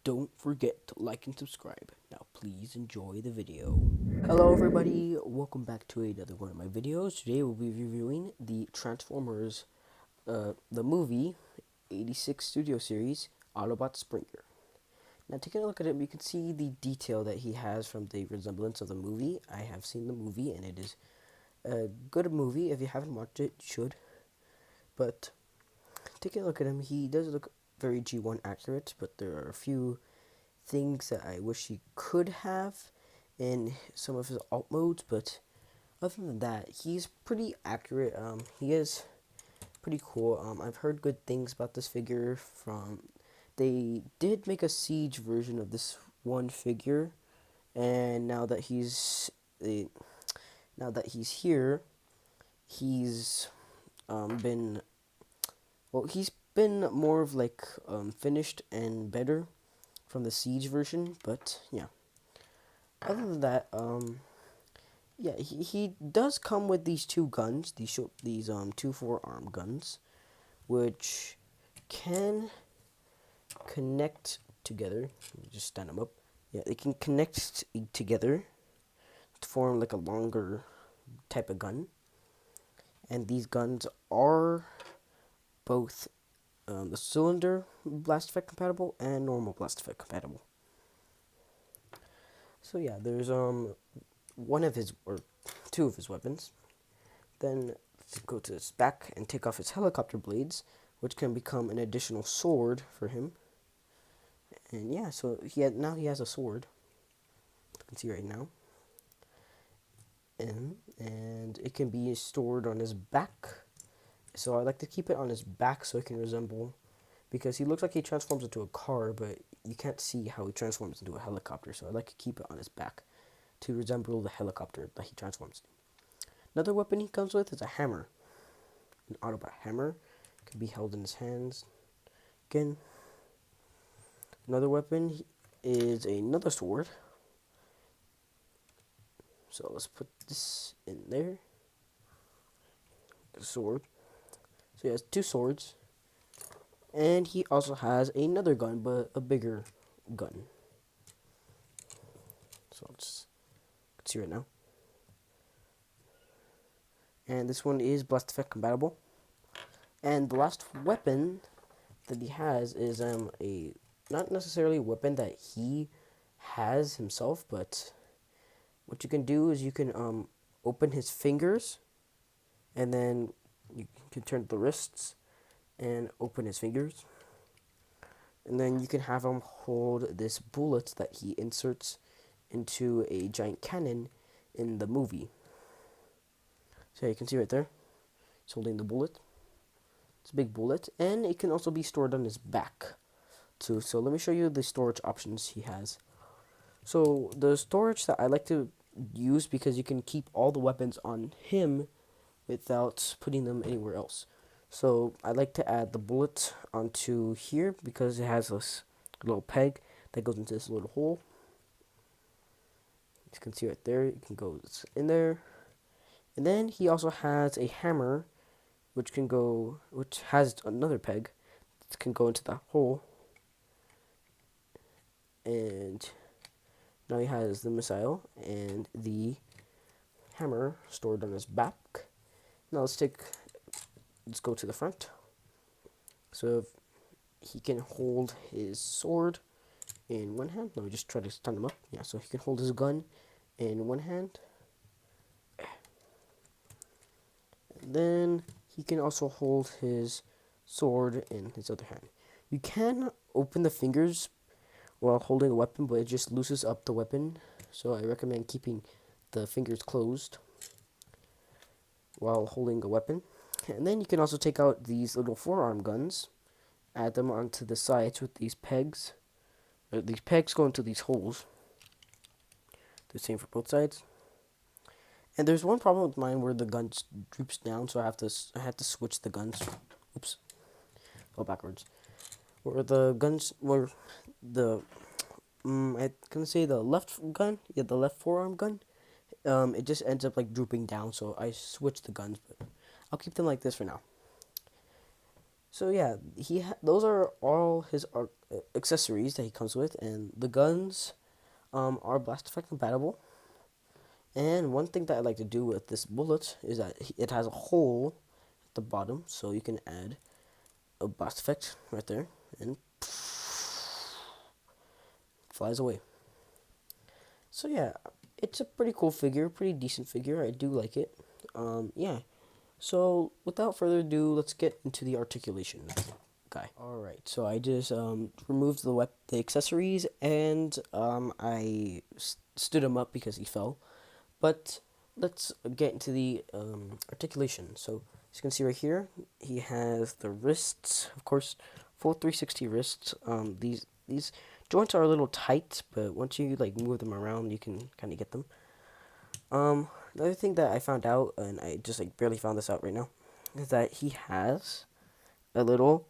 don't forget to like and subscribe. Now please enjoy the video. Hello everybody, welcome back to another one of my videos. Today we'll be reviewing the Transformers, the movie 86 Studio Series, Autobot Springer. Now taking a look at it, you can see the detail that he has from the resemblance of the movie. I have seen the movie and it is a good movie. If you haven't watched it, you should. But taking a look at him, he does look very G1 accurate, but there are a few things that I wish he could have in some of his alt modes, but other than that, he's pretty accurate. He is pretty cool. I've heard good things about this figure from. They did make a Siege version of this one figure, and eh, now that he's here, he's been he's been more of like finished and better from the Siege version, but yeah. Other than that, yeah, he does come with these two guns, these two forearm guns, which can connect together. Let me just stand them up. Yeah, they can connect together to form like a longer type of gun, and these guns are both the cylinder blast effect compatible and normal blast effect compatible. So yeah, there's one of his or two of his weapons. Then go to his back and take off his helicopter blades, which can become an additional sword for him. And yeah, so now he has a sword. You can see right now. And it can be stored on his back. So I like to keep it on his back so it can resemble, because he looks like he transforms into a car, but you can't see how he transforms into a helicopter. So I like to keep it on his back to resemble the helicopter that he transforms. Another weapon he comes with is a hammer. An Autobot hammer can be held in his hands. Again, another weapon is another sword. So let's put this in there. The sword. So he has two swords. And he also has another gun, but a bigger gun. So let's see right now. And this one is blast effect compatible. And the last weapon that he has is a not necessarily a weapon that he has himself, but what you can do is you can open his fingers, and then you can turn the wrists and open his fingers, and then you can have him hold this bullet that he inserts into a giant cannon in the movie. So you can see right there, he's holding the bullet. It's a big bullet, and it can also be stored on his back too. So let me show you the storage options he has. So the storage that I like to use, because you can keep all the weapons on him without putting them anywhere else. So I like to add the bullet onto here because it has this little peg that goes into this little hole. You can see right there, it can go in there. And then he also has a hammer which has another peg that can go into the hole. And now he has the missile and the hammer stored on his back. Now let's go to the front. So he can hold his sword in one hand. Let me just try to stand him up. Yeah, so he can hold his gun in one hand. And then he can also hold his sword in his other hand. You can open the fingers while holding a weapon, but it just loosens up the weapon. So I recommend keeping the fingers closed while holding a weapon. And then you can also take out these little forearm guns, add them onto the sides with these pegs. These pegs go into these holes. The same for both sides. And there's one problem with mine where the gun droops down, so I had to switch the guns. Oops, fell backwards. Where the guns were the I can say the left gun, yeah, the left forearm gun. It just ends up like drooping down, so I switched the guns, but I'll keep them like this for now. So yeah, those are all his accessories that he comes with, and the guns are blast effect compatible. And one thing that I like to do with this bullet is that it has a hole at the bottom, so you can add a blast effect right there, and flies away. So yeah, it's a pretty cool figure, pretty decent figure. I do like it. Yeah. So without further ado, let's get into the articulation of the guy. All right. So I just removed the accessories, and I stood him up because he fell. But let's get into the articulation. So as you can see right here, he has the wrists, of course, full 360 wrists. These joints are a little tight, but once you like move them around, you can kind of get them. Another thing that I found out, and I just like barely found this out right now, is that he has a little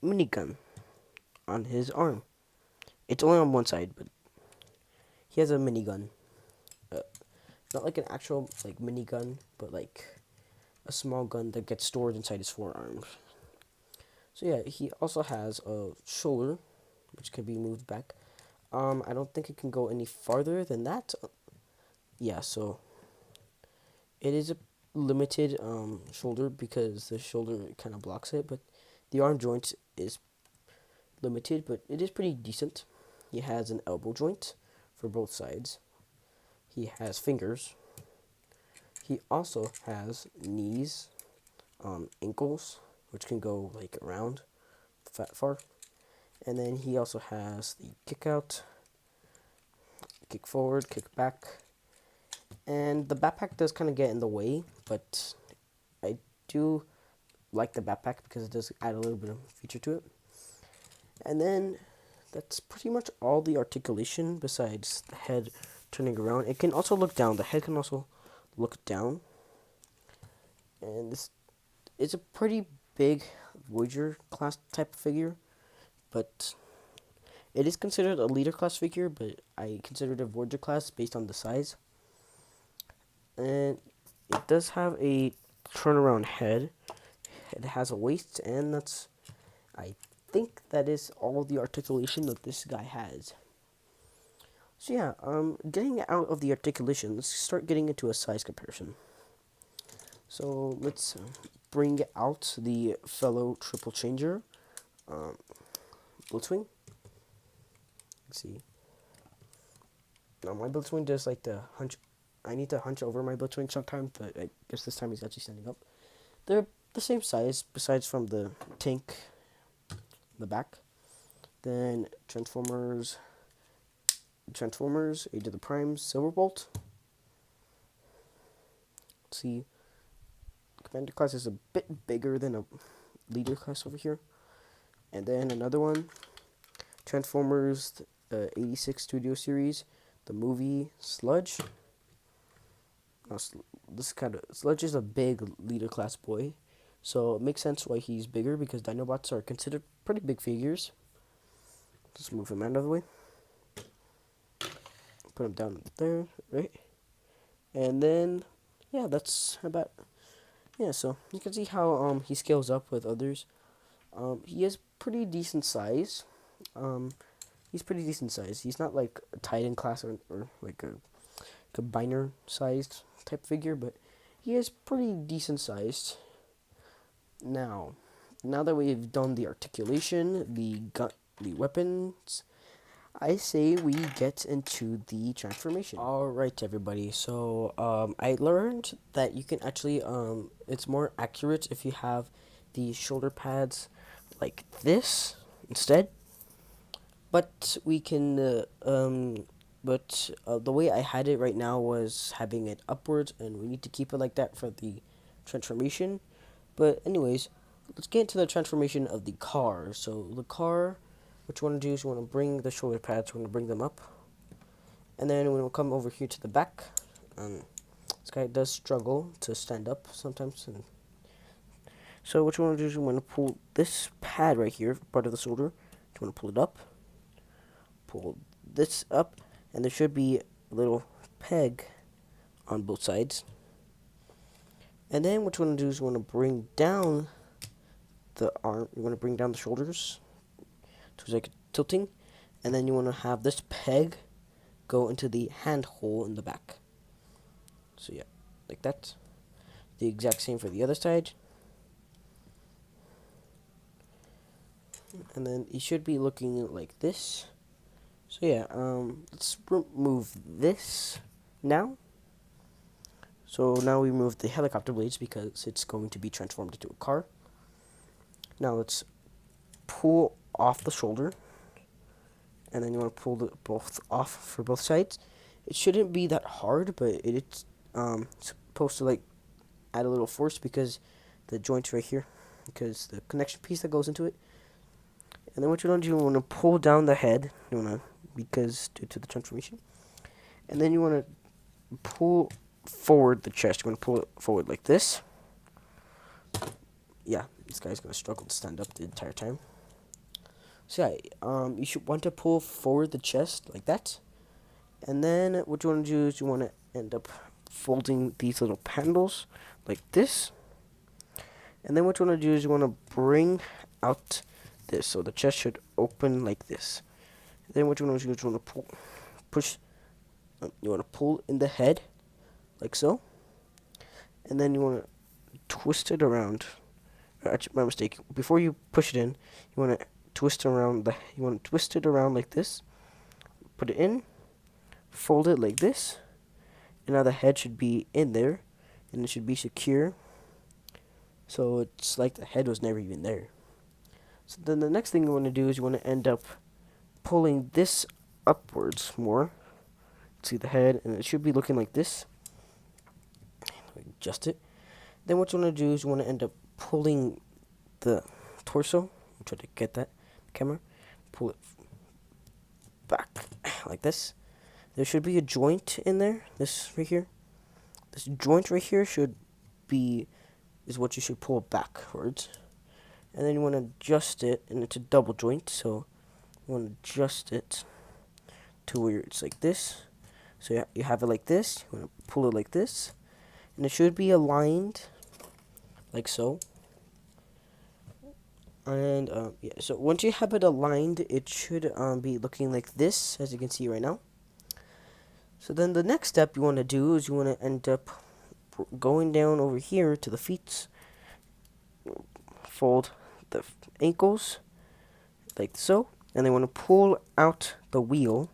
minigun on his arm. It's only on one side, but he has a minigun. Uh, not like an actual like minigun, but like a small gun that gets stored inside his forearm. So yeah, he also has a shoulder, which can be moved back. I don't think it can go any farther than that. Yeah, so it is a limited shoulder because the shoulder kind of blocks it, but the arm joint is limited, but it is pretty decent. He has an elbow joint for both sides. He has fingers. He also has knees, ankles, which can go like around far. And then he also has the kick out, kick forward, kick back. And the backpack does kind of get in the way, but I do like the backpack because it does add a little bit of feature to it. And then that's pretty much all the articulation besides the head turning around. It can also look down. The head can also look down. And this is a pretty big Voyager class type of figure, but it is considered a leader class figure, but I consider it a Voyager class based on the size. And it does have a turnaround head. It has a waist, and I think that is all the articulation that this guy has. So yeah, getting out of the articulation, let's start getting into a size comparison. So let's bring out the fellow triple changer, Blitzwing. Let's see. Now my Blitzwing does like the hunch. I need to hunch over my Blitzwing sometimes, but I guess this time he's actually standing up. They're the same size, besides from the tank, the back. Then Transformers, Age of the Primes, Silverbolt. Let's see. Commander class is a bit bigger than a leader class over here. And then another one, Transformers 86 Studio Series, the movie Sludge. Now, Sludge is a big leader class boy, so it makes sense why he's bigger because Dinobots are considered pretty big figures. Just move him out of the way. Put him down there, right? And then, yeah, that's about. Yeah, so you can see how he scales up with others. He is pretty decent size. He's pretty decent size. He's not like a Titan class or like a combiner sized type figure, but he is pretty decent sized. Now that we've done the articulation, the weapons, I say we get into the transformation. Alright everybody, so I learned that you can actually, it's more accurate if you have the shoulder pads like this instead. But we can, the way I had it right now was having it upwards, and we need to keep it like that for the transformation. But anyways, let's get into the transformation of the car. So the car, what you want to do is you want to bring the shoulder pads, you want to bring them up. And then we'll come over here to the back. This guy does struggle to stand up sometimes. So what you want to do is you want to pull this pad right here, part of the shoulder. You want to pull it up. Pull this up, and there should be a little peg on both sides. And then what you want to do is you want to bring down the arm, you want to bring down the shoulders to like tilting, and then you want to have this peg go into the hand hole in the back. So yeah, like that. The exact same for the other side. And then it should be looking like this. So yeah, let's remove this now. So now we remove the helicopter blades because it's going to be transformed into a car. Now let's pull off the shoulder, and then you want to pull both off for both sides. It shouldn't be that hard, but it's supposed to like add a little force because the joint's right here, because the connection piece that goes into it. And then what you want to do, you want to pull down the head, because due to the transformation, and then you want to pull forward the chest. You want to pull it forward like this. Yeah, this guy's gonna struggle to stand up the entire time. So yeah, you should want to pull forward the chest like that, and then what you want to do is you want to end up folding these little handles like this, and then what you want to do is you want to bring out this, so the chest should open like this. And then what you want to do is you want to push. You want to pull in the head like so, and then you want to twist it around. Actually, my mistake. Before you push it in, you want to twist around you want to twist it around like this. Put it in, fold it like this, and now the head should be in there, and it should be secure. So it's like the head was never even there. So then the next thing you want to do is you want to end up pulling this upwards more. See the head, and it should be looking like this. Adjust it. Then what you want to do is you want to end up pulling the torso. I'm trying to get that camera. Pull it back like this. There should be a joint in there. This right here. This joint right here is what you should pull backwards. And then you want to adjust it, and it's a double joint, so you want to adjust it to where it's like this. So you have it like this. You want to pull it like this, and it should be aligned like so. And yeah, so once you have it aligned, it should be looking like this, as you can see right now. So then the next step you want to do is you want to end up going down over here to the feet, fold the ankles like so, and then want to pull out the wheel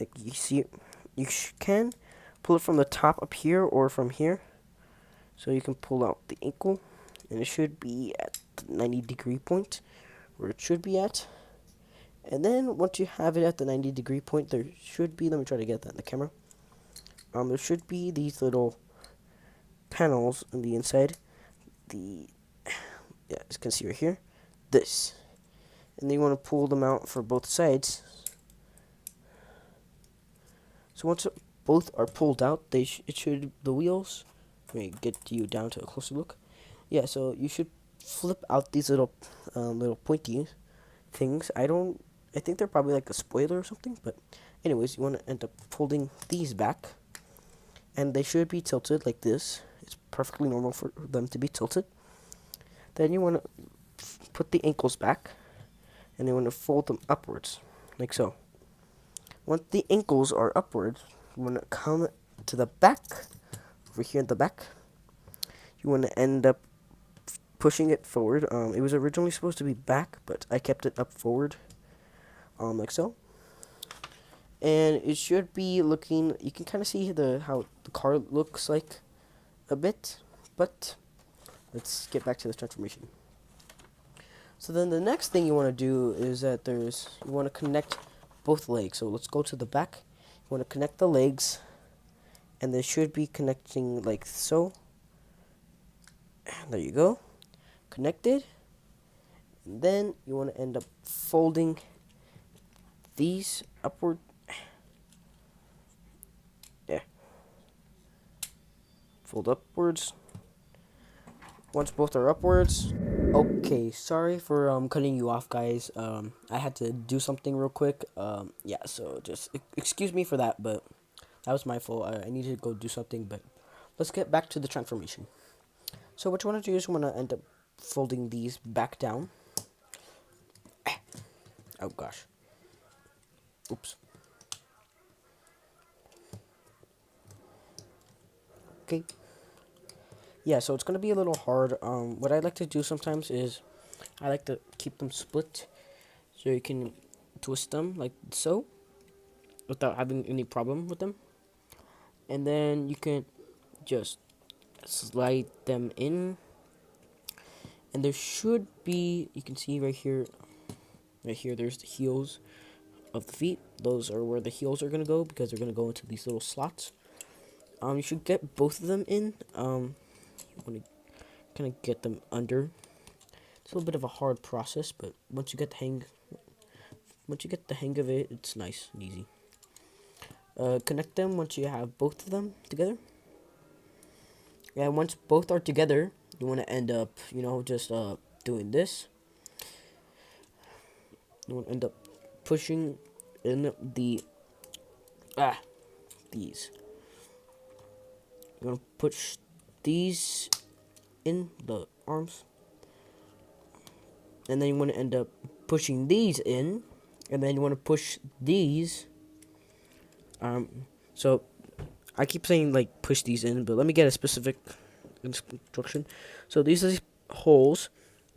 like you see it. You can pull it from the top up here or from here, so you can pull out the ankle, and it should be at the 90-degree point where it should be at. And then once you have it at the 90-degree point, there should be, let me try to get that in the camera, there should be these little panels on the inside. Yeah, as you can see right here, this, and then you want to pull them out for both sides. So once both are pulled out, the wheels. Let me get you down to a closer look. Yeah, so you should flip out these little pointy things. I think they're probably like a spoiler or something. But anyways, you want to end up folding these back, and they should be tilted like this. It's perfectly normal for them to be tilted. Then you want to put the ankles back, and you want to fold them upwards, like so. Once the ankles are upwards, you want to come to the back, over here at the back. You want to end up pushing it forward. It was originally supposed to be back, but I kept it up forward, like so. And it should be looking, you can kind of see how the car looks like a bit, but let's get back to the transformation. So then the next thing you want to do is that you want to connect both legs. So let's go to the back. You want to connect the legs, and they should be connecting like so. There you go. Connected. And then you want to end up folding these upward. Yeah. Fold upwards. Once both are upwards. Okay, sorry for cutting you off, guys. I had to do something real quick. Yeah, so just excuse me for that, but that was my fault. I needed to go do something, but let's get back to the transformation. So what you want to do is you want to end up folding these back down. Oh gosh. Oops. Okay. Yeah, so it's gonna be a little hard. What I like to do sometimes is I like to keep them split so you can twist them like so without having any problem with them. And then you can just slide them in. And there should be, you can see right here, there's the heels of the feet. Those are where the heels are gonna go because they're gonna go into these little slots. You should get both of them in. You want to kind of get them under. It's a little bit of a hard process, but once you get the hang of it, it's nice and easy. Connect them once you have both of them together. And once both are together, you want to end up, just doing this. You want to end up pushing in these. You want to push these in the arms. And then you want to end up pushing these in. And then you want to push these. So I keep saying like push these in, but let me get a specific instruction. So these are holes.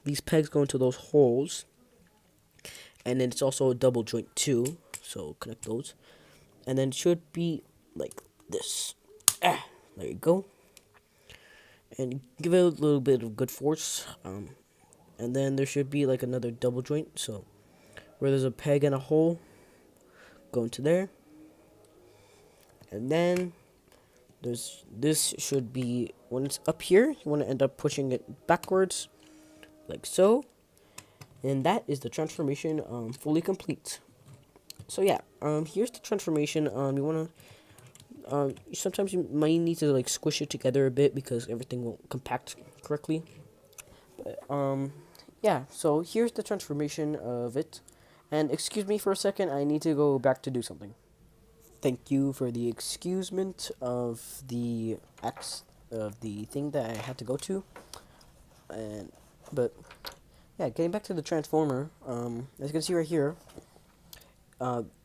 These pegs go into those holes. And then it's also a double joint too. So connect those. And then it should be like this. There you go. And give it a little bit of good force. And then there should be like another double joint. So where there's a peg and a hole, go into there. And then this should be, when it's up here, you want to end up pushing it backwards like so. And that is the transformation fully complete. So yeah, here's the transformation. You want to sometimes you might need to like squish it together a bit because everything won't compact correctly. But yeah, so here's the transformation of it. And excuse me for a second, I need to go back to do something. Thank you for the excusement of the thing that I had to go to. But yeah, getting back to the transformer, as you can see right here,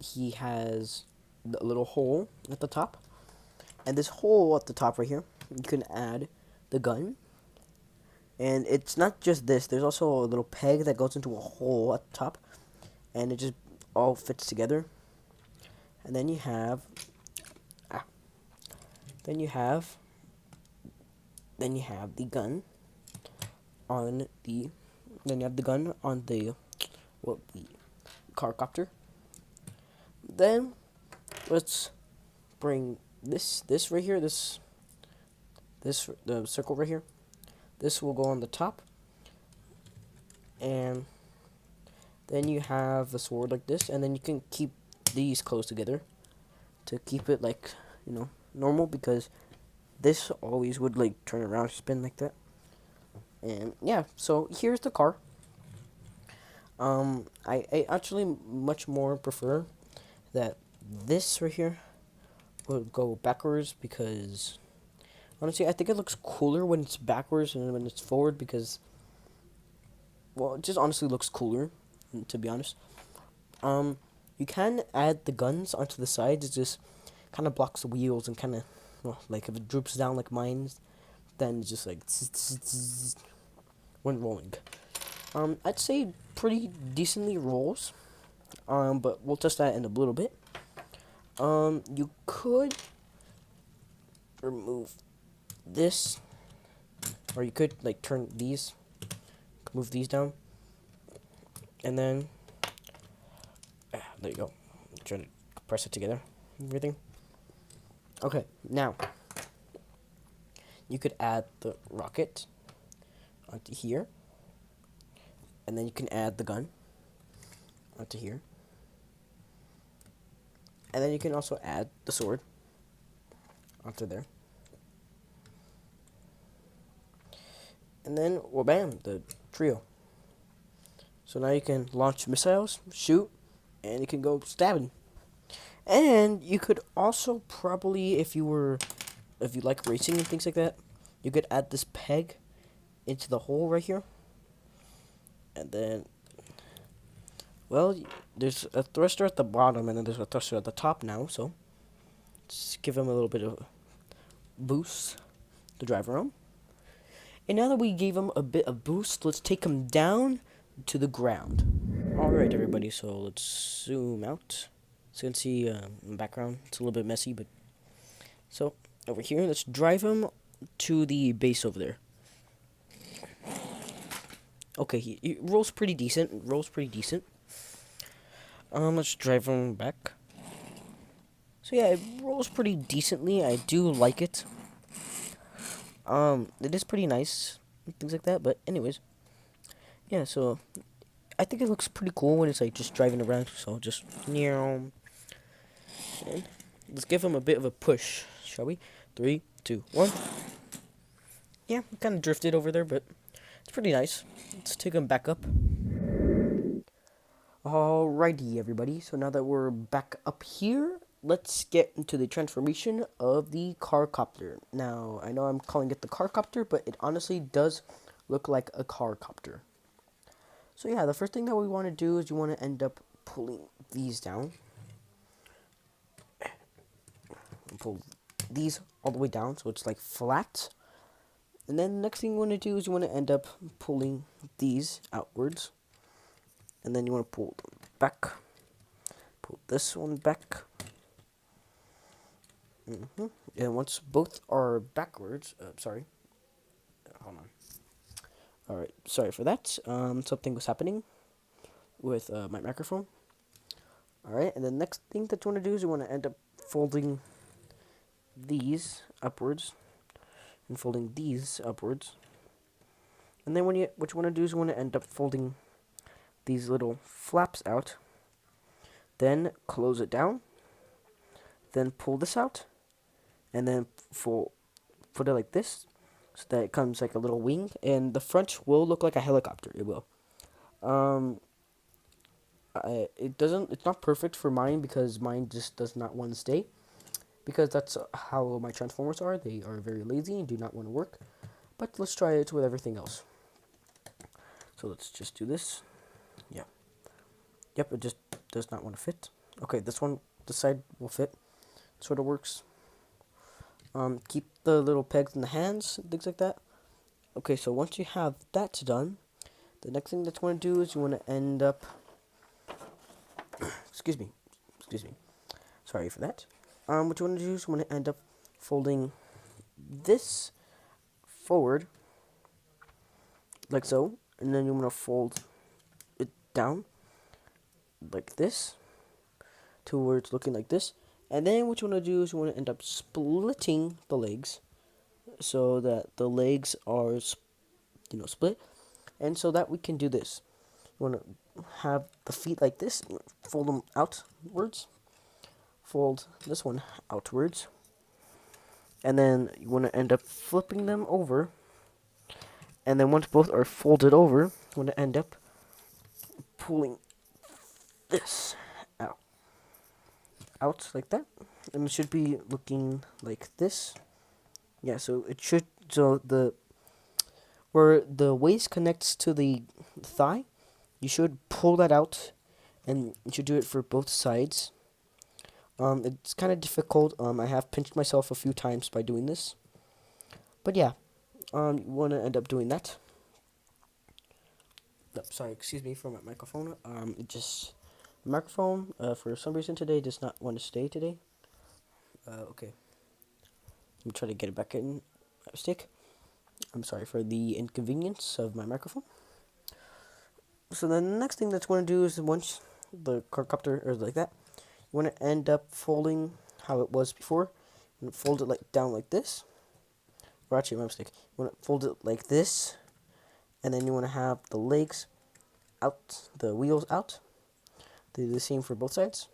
he has a little hole at the top. And this hole at the top right here, you can add the gun. And it's not just this, there's also a little peg that goes into a hole at the top. And it just all fits together. And then you have the gun on the the carcopter. Then let's bring this right here, the circle right here. This will go on the top. And then you have the sword like this, and then you can keep these close together to keep it like, normal, because this always would like turn around, spin like that. And yeah, so here's the car. I actually much more prefer that this right here would go backwards, because honestly I think it looks cooler when it's backwards and when it's forward, because, well, it just honestly looks cooler, to be honest. You can add the guns onto the sides. It just kind of blocks the wheels and kind of, well, like if it droops down like mine, then it's just like when rolling. I'd say pretty decently rolls. But we'll test that in a little bit. You could remove this, or you could like turn these, move these down, and then there you go. Try to press it together, everything. Okay, now you could add the rocket onto here, and then you can add the gun onto here, and then you can also add the sword onto there, and then, well, bam, the trio. So now you can launch missiles, shoot, and you can go stabbing. And you could also probably, if you like racing and things like that, you could add this peg into the hole right here. And then, well, there's a thruster at the bottom, and then there's a thruster at the top now, so let's give him a little bit of boost to drive around. And now that we gave him a bit of boost, let's take him down to the ground. Alright, everybody, so let's zoom out. So you can see in the background, it's a little bit messy, but... So, over here, let's drive him to the base over there. Okay, he rolls pretty decent. Let's drive him back. So yeah, it rolls pretty decently. I do like it. It is pretty nice, and things like that. But anyways, yeah. So I think it looks pretty cool when it's like just driving around. So just and let's give him a bit of a push, shall we? 3, 2, 1. Yeah, kind of drifted over there, but it's pretty nice. Let's take him back up. Alrighty, everybody. So now that we're back up here, let's get into the transformation of the carcopter. Now, I know I'm calling it the carcopter, but it honestly does look like a carcopter. So yeah, the first thing that we want to do is you want to end up pulling these down. Pull these all the way down so it's like flat. And then the next thing you want to do is you want to end up pulling these outwards. And then you want to pull them back. Pull this one back. And once both are backwards, sorry. Hold on. Alright, sorry for that. Something was happening with my microphone. Alright, and the next thing that you want to do is you want to end up folding these upwards. And folding these upwards. And then what you want to do is you want to end up folding these little flaps out, then close it down, then pull this out, and then put it like this, so that it comes like a little wing, and the front will look like a helicopter. It will. It's not perfect for mine because mine just does not want to stay, because that's how my Transformers are. They are very lazy and do not want to work. But let's try it with everything else. So let's just do this. Yeah. Yep, it just does not want to fit. Okay, this side will fit. Sort of works. Keep the little pegs in the hands, things like that. Okay, so once you have that done, the next thing that you want to do is you want to end up... Excuse me. Sorry for that. What you want to do is you want to end up folding this forward, like so, and then you want to fold it down like this to where it's looking like this. And then what you want to do is you want to end up splitting the legs so that the legs are split, and so that we can do this. You want to have the feet like this, fold them outwards, fold this one outwards, and then you want to end up flipping them over. And then once both are folded over, you want to end up pulling this out like that, and it should be looking like this. Yeah, so it should, where the waist connects to the thigh, you should pull that out, and you should do it for both sides. It's kind of difficult. I have pinched myself a few times by doing this, but yeah, you want to end up doing that. Sorry, excuse me for my microphone. The microphone, for some reason today, does not want to stay today. Okay. Let me try to get it back in my stick. I'm sorry for the inconvenience of my microphone. So the next thing that you want to do is, once the quadcopter is like that, you want to end up folding how it was before, and fold it down like this. Or actually, my mistake. You want to fold it like this, and then you want to have the legs out, the wheels out. Do the same for both sides.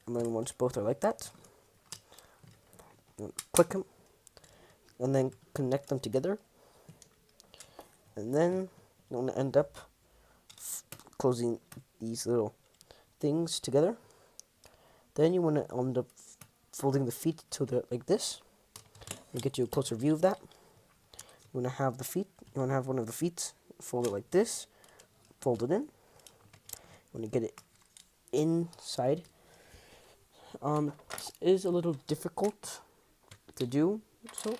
And then once both are like that, click them, and then connect them together. And then you want to end up closing these little things together. Then you want to end up folding the feet to like this. And get you a closer view of that. You want to have the feet. You want to have one of the feet fold it like this, fold it in. When you get it inside, it is a little difficult to do, so,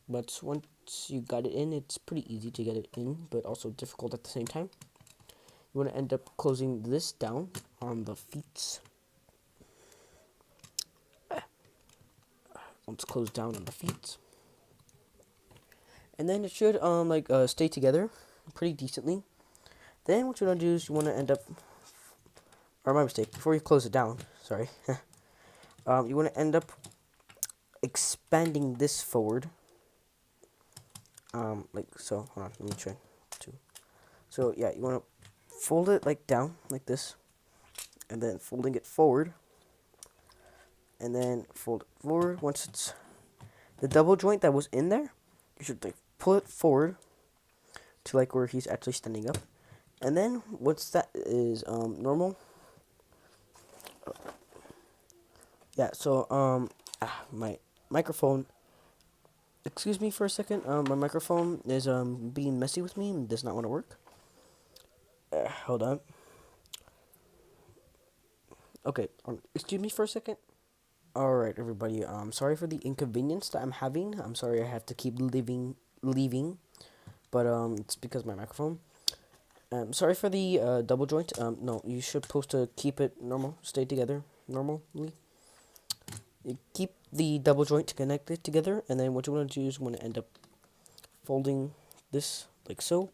but once you got it in, it's pretty easy to get it in, but also difficult at the same time. You want to end up closing this down on the feet. Once closed down on the feet, and then it should stay together pretty decently. Then what you want to do is you want to end up, or my mistake, before you close it down, sorry, you want to end up expanding this forward, like so. Hold on, let me try to. So yeah, you want to fold it like down like this, and then folding it forward, and then fold it forward. Once it's the double joint that was in there, you should like pull it forward to like where he's actually standing up, and then once that is normal. Yeah, so my microphone. Excuse me for a second. My microphone is being messy with me and does not want to work. Hold on. Okay, excuse me for a second. Alright, everybody, sorry for the inconvenience that I'm having. I'm sorry I have to keep leaving, but, it's because of my microphone. Sorry for the, double joint. No, you should supposed to keep it normal, stay together, normally. You keep the double joint connected together, and then what you want to do is you want to end up folding this, like so.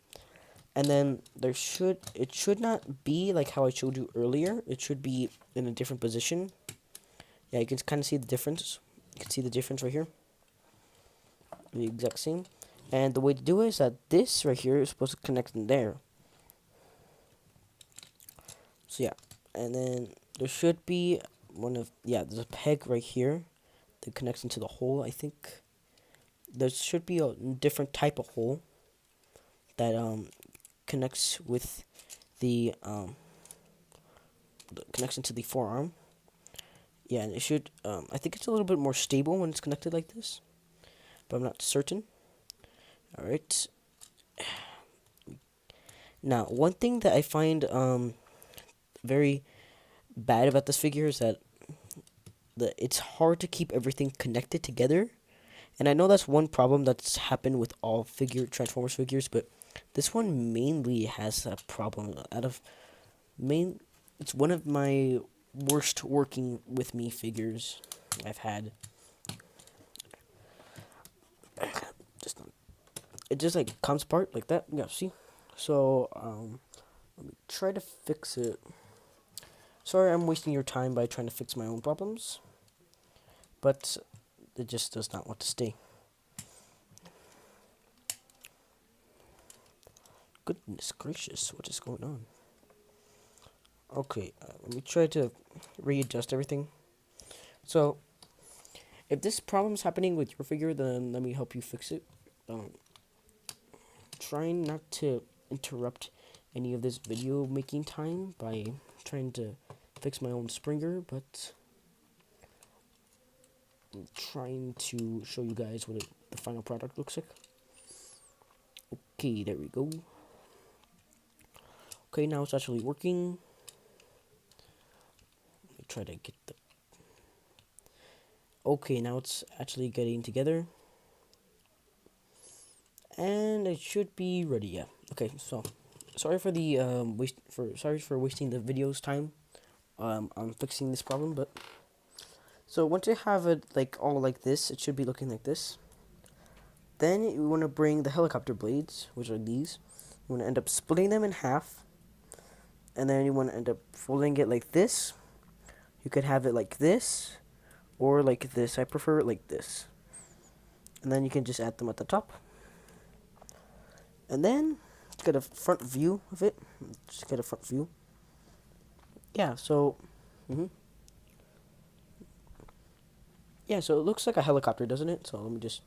And then it should not be like how I showed you earlier. It should be in a different position. Yeah, you can kind of see the difference. You can see the difference right here. The exact same. And the way to do it is that this right here is supposed to connect in there. So yeah, and then there should be there's a peg right here that connects into the hole, I think. There should be a different type of hole that connects with the connects into the forearm. Yeah, and it should, I think it's a little bit more stable when it's connected like this, but I'm not certain. Alright. Now, one thing that I find, very bad about this figure is that it's hard to keep everything connected together. And I know that's one problem that's happened with all Transformers figures, but this one mainly has a problem. It's one of my worst working with me figures I've had. It just like comes apart like that. Yeah, see? So let me try to fix it. Sorry, I'm wasting your time by trying to fix my own problems, but it just does not want to stay. Goodness gracious, what is going on? Okay, let me try to readjust everything. So, if this problem is happening with your figure, then let me help you fix it. Trying not to interrupt any of this video making time by trying to fix my own Springer, but I'm trying to show you guys what the final product looks like. Okay, there we go. Okay, now it's actually working. Let me try to get the... Okay, now it's actually getting together. And it should be ready, yeah. Okay, so sorry for the sorry for wasting the video's time on fixing this problem, but so once you have it like all like this, it should be looking like this. Then you want to bring the helicopter blades, which are these. You want to end up splitting them in half, and then you want to end up folding it like this. You could have it like this, or like this. I prefer it like this. And then you can just add them at the top. And then get a front view of it. Just get a front view. Yeah, so yeah, so it looks like a helicopter, doesn't it? So let me just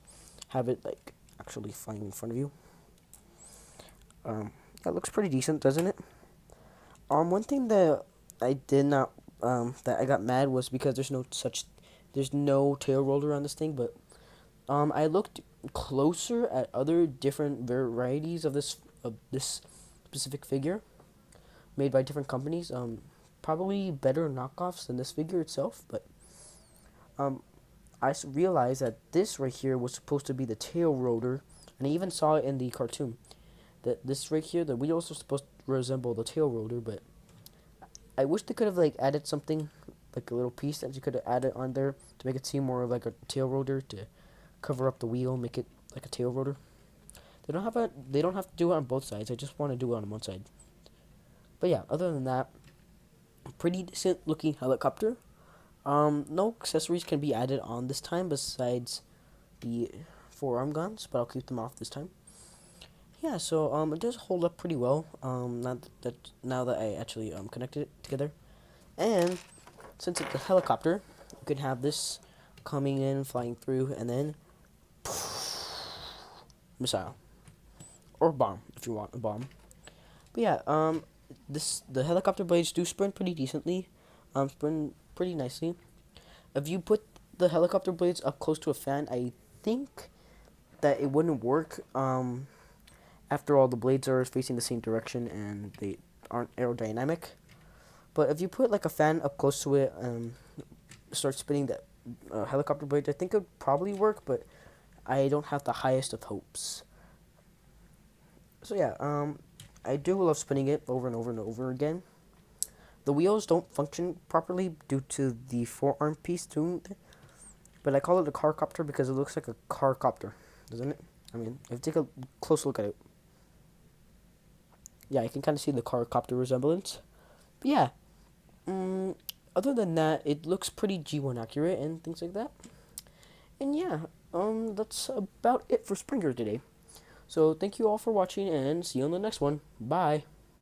have it like actually flying in front of you. That looks pretty decent, doesn't it? One thing that I did not that I got mad was because there's no tail roller on this thing, but I looked closer at other different varieties of this of this specific figure, made by different companies. Probably better knockoffs than this figure itself, but um, realized that this right here was supposed to be the tail rotor, and I even saw it in the cartoon. That this right here, the wheels are supposed to resemble the tail rotor, but I wish they could have like added something, like a little piece that you could have added on there to make it seem more like a tail rotor, to cover up the wheel, make it like a tail rotor. They don't have to do it on both sides. I just want to do it on one side. But yeah, other than that, pretty decent looking helicopter. No accessories can be added on this time besides the forearm guns, but I'll keep them off this time. Yeah, so it does hold up pretty well. Now that I actually connected it together, and since it's a helicopter, you can have this coming in, flying through, and then missile or bomb if you want a bomb. But yeah, the helicopter blades do sprint pretty decently, sprint pretty nicely. If you put the helicopter blades up close to a fan, I think that it wouldn't work. After all, the blades are facing the same direction and they aren't aerodynamic. But if you put like a fan up close to it and start spinning that helicopter blades, I think it would probably work, but I don't have the highest of hopes. So yeah, I do love spinning it over and over and over again. The wheels don't function properly due to the forearm piece too, but I call it a carcopter because it looks like a carcopter, doesn't it? I mean, if you take a close look at it, yeah, you can kind of see the carcopter resemblance. But yeah, other than that, it looks pretty G1 accurate and things like that. And yeah, that's about it for Springer today. So thank you all for watching and see you on the next one. Bye.